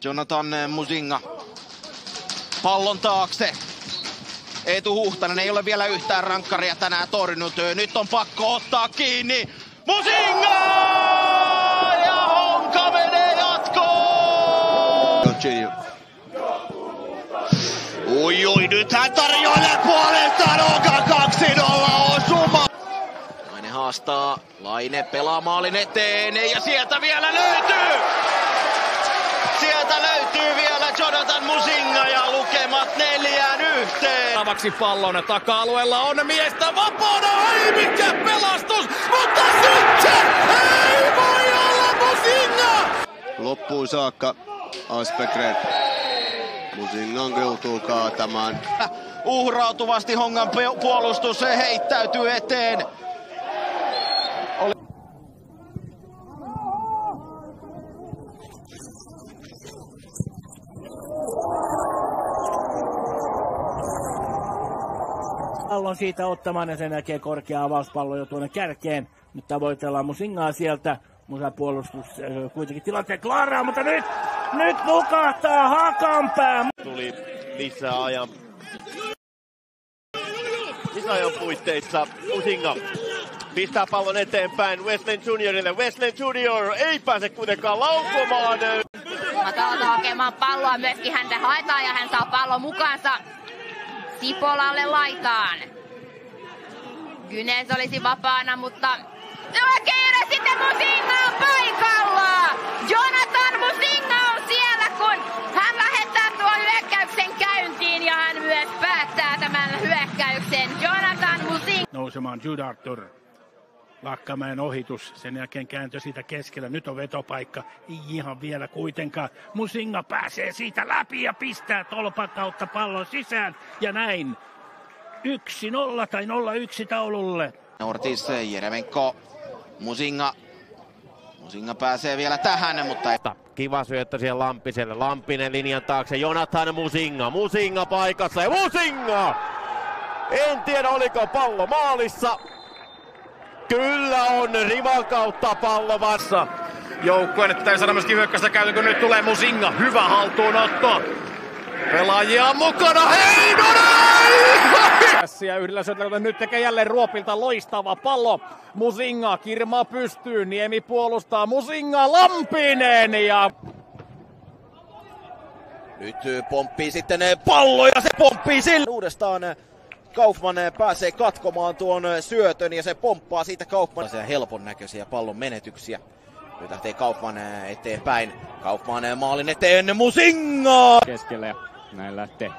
Jonathan Musinga pallon taakse. Eetu Huhtanen ei ole vielä yhtään rankkaria tänään torjunut. Nyt on pakko ottaa kiinni. Musinga! Ja Honka menee jatkoon! Ui, nyt hän tarjoilee puolestaan Honka 2-0 osuma. Laine haastaa. Laine pelaa maalin eteen ja sieltä vielä löytyy! Sieltä löytyy vielä Jonathan Musinga ja lukemat 4-1. Avaksi pallon taka-alueella on miestä vapaana. Ai mikä pelastus! Mutta sitten ei voi olla Musinga! Loppuun saakka Aspegren. Musingan joutuu kaatamaan. Uhrautuvasti Hongan puolustus heittäytyy eteen. Pallon siitä ottamaan ja sen jälkeen korkea avauspallo jo tuonne kärkeen. Nyt tavoitellaan Musingaa sieltä. Musa puolustus kuitenkin tilanteen klaaraa, mutta nyt nukahtaa Hakanpää. Tuli lisäajan puitteissa Musinga pistää pallon eteenpäin Wesleyan Juniorille. Wesleyan Junior ei pääse kuitenkaan laukomaan. Matautuu hakemaan palloa, myöskin häntä haetaan ja hän saa pallon mukaansa Sipolalle laitaan. Gynes olisi vapaana, mutta kiire sitten Musinga on paikalla! Jonathan Musinga on siellä, kun hän lähettää tuon hyökkäyksen käyntiin ja hän myös päättää tämän hyökkäyksen. Jonathan Musinga. Nousemaan Jude Arthur. Lakkamäen ohitus, sen jälkeen kääntö siitä keskellä. Nyt on vetopaikka, ei ihan vielä kuitenkaan. Musinga pääsee siitä läpi ja pistää tolpan kautta pallon sisään. Ja näin 1-0 tai 0-1 taululle. Ortiz, Jeremenko, Musinga pääsee vielä tähän, mutta... Kiva syöttö siihen Lampiselle. Lampinen linjan taakse, Jonathan Musinga paikassa ja Musinga! En tiedä oliko pallo maalissa. Kyllä on rivan kautta pallo vassa. Joukkueen täytyy saada myöskin hyökkäystä käytön, kun nyt tulee Musinga. Hyvä haltuunotto. Pelaajia mukana. Heinonen! Ja yhdellä syötöllä nyt tekee jälleen Ruopilta loistava pallo. Musinga kirmaa pystyy. Niemi puolustaa. Musinga Lampinen ja... Nyt pomppii sitten pallo ja se pomppii sille. Uudestaan Kaufman pääsee katkomaan tuon syötön ja se pomppaa siitä Kaufman. Helpon näköisiä pallon menetyksiä. Nyt lähtee Kaufman eteenpäin. Kaufman maalin eteen Musinga! Keskelle ja näin lähtee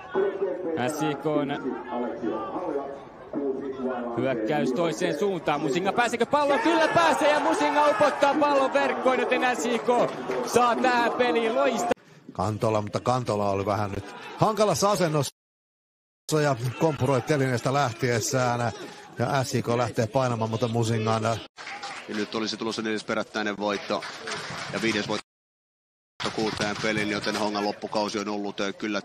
SJK:n hyökkäys toiseen suuntaan. Musinga pääseekö pallon? Kyllä pääsee ja Musinga upottaa pallon verkkoon, joten SJK saa tähän peliin loista. Kantola, mutta Kantola oli vähän nyt hankalassa asennossa ja kompuroi telineestä lähtiessään. Ja SJK lähtee painamaan, mutta Musingaan. Ja nyt olisi tulossa 4. perättäinen voitto ja 5. voitto 6 pelin, joten Hongan loppukausi on ollut kyllä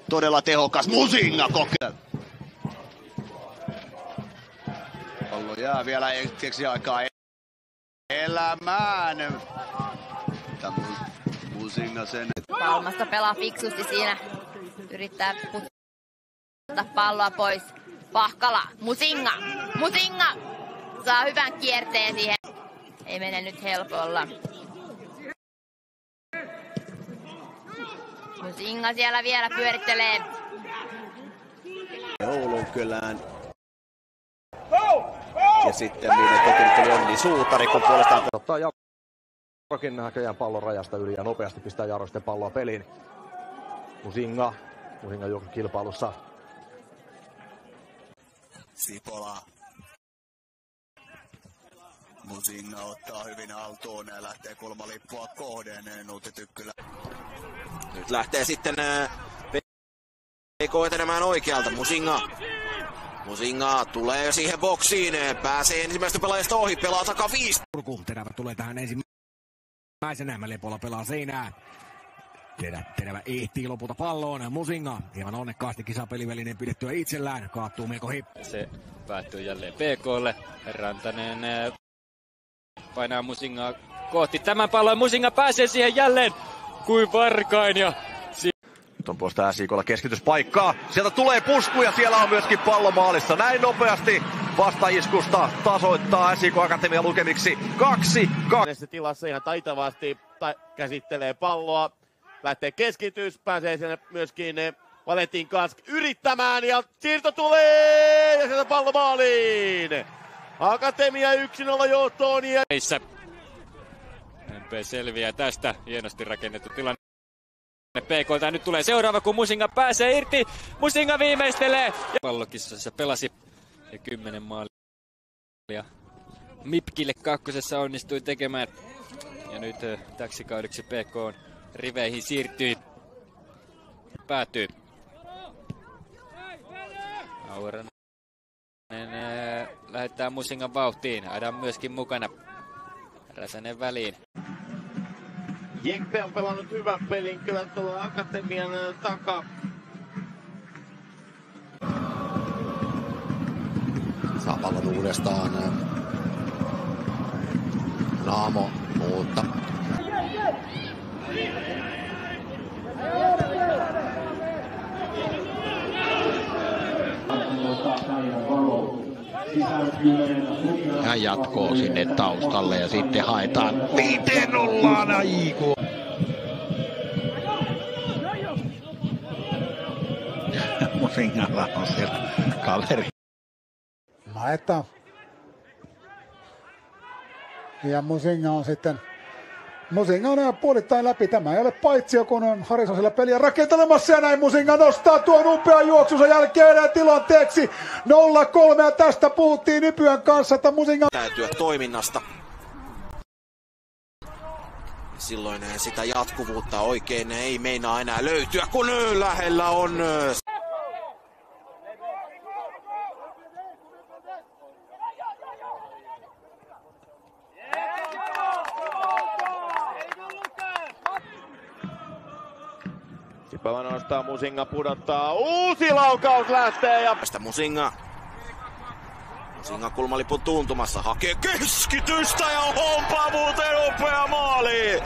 todella tehokas. Musinga kokee. Pallo jää vielä hetkeksi aikaa elämään. Musinga sen. Palmasta pelaa fiksusti siinä. Yrittää puttaa palloa pois. Pahkala. Musinga saa hyvän kierteen siihen. Ei mene nyt helpolla. Musinga siellä vielä pyörittelee. Oulunkylään. Ja sitten viime kokemutteli Onni Suutari, kun puolestaan ottaa Jarokin näköjään pallon rajasta yli ja nopeasti pistää Jaro sitten palloa peliin. Musinga juoksu kilpailussa. Sipola. Musinga ottaa hyvin haltuun ja lähtee kulmalippua kohden. Nuutti Tykkylä. Nyt lähtee sitten PK etenemään oikealta. Musinga tulee siihen boksiin. Pääsee ensimmäistä pelaajasta ohi. Pelaa taka 5. Terävä tulee tähän ensimmäisenä. Lepola pelaa seinään. Terävä ehtii lopulta palloon. Musinga hieman onnekkaasti kisapelivälineen pidettyä itsellään. Kaattuu melko hippu. Se päättyy jälleen PK:lle. Rantanen painaa Musingaa kohti tämän pallon. Musinga pääsee siihen jälleen kuin varkain ja nyt on tuosta SJK:lla keskityspaikkaa. Sieltä tulee pusku ja siellä on myöskin pallo maalissa. Näin nopeasti vastaiskusta tasoittaa SJK Akatemia lukemiksi 2-2. Tilassa ihan taitavasti käsittelee palloa. Lähtee keskitys, pääsee sinne myöskin Valentin Kask yrittämään ja siirto tulee ja sieltä pallo maaliin. Akatemia 1-0 johtoon ja MP selviää tästä. Hienosti rakennettu tilanne PK:lta. Nyt tulee seuraava, kun Musinga pääsee irti. Musinga viimeistelee. Pallokissassa pelasi ja 10 maalia. Mipkille kakkosessa onnistui tekemään. Ja nyt täksi kaudeksi PK:n riveihin siirtyi. Päätyy. Auranen lähettää Musingan vauhtiin. Adam myöskin mukana. Räsänen väliin. Jekpe on pelannut hyvän pelin kyllä tuolla Akatemian takaa. Saa pallon uudestaan. Naamo, mutta hän jatkoo sinne taustalle ja sitten haetaan 5-0 Aiko. Musingalla on siellä kaveri. Maeta. Ja Musinga on sitten puolittain läpi. Tämä ei ole paitsio, kun on Harrison siellä peliä rakentelemassa ja näin Musinga nostaa tuon upean juoksunsa jälkeen tilanteeksi 0-3 ja tästä puhuttiin Nypyön kanssa, että Musinga täytyä toiminnasta. Silloin sitä jatkuvuutta oikein ei meinaa enää löytyä, kun lähellä on. Sipälä nostaa, Musinga pudottaa, uusi laukaus lähtee ja Musinga kulmalipun tuntumassa, hakee keskitystä ja hompa muuten upea maali!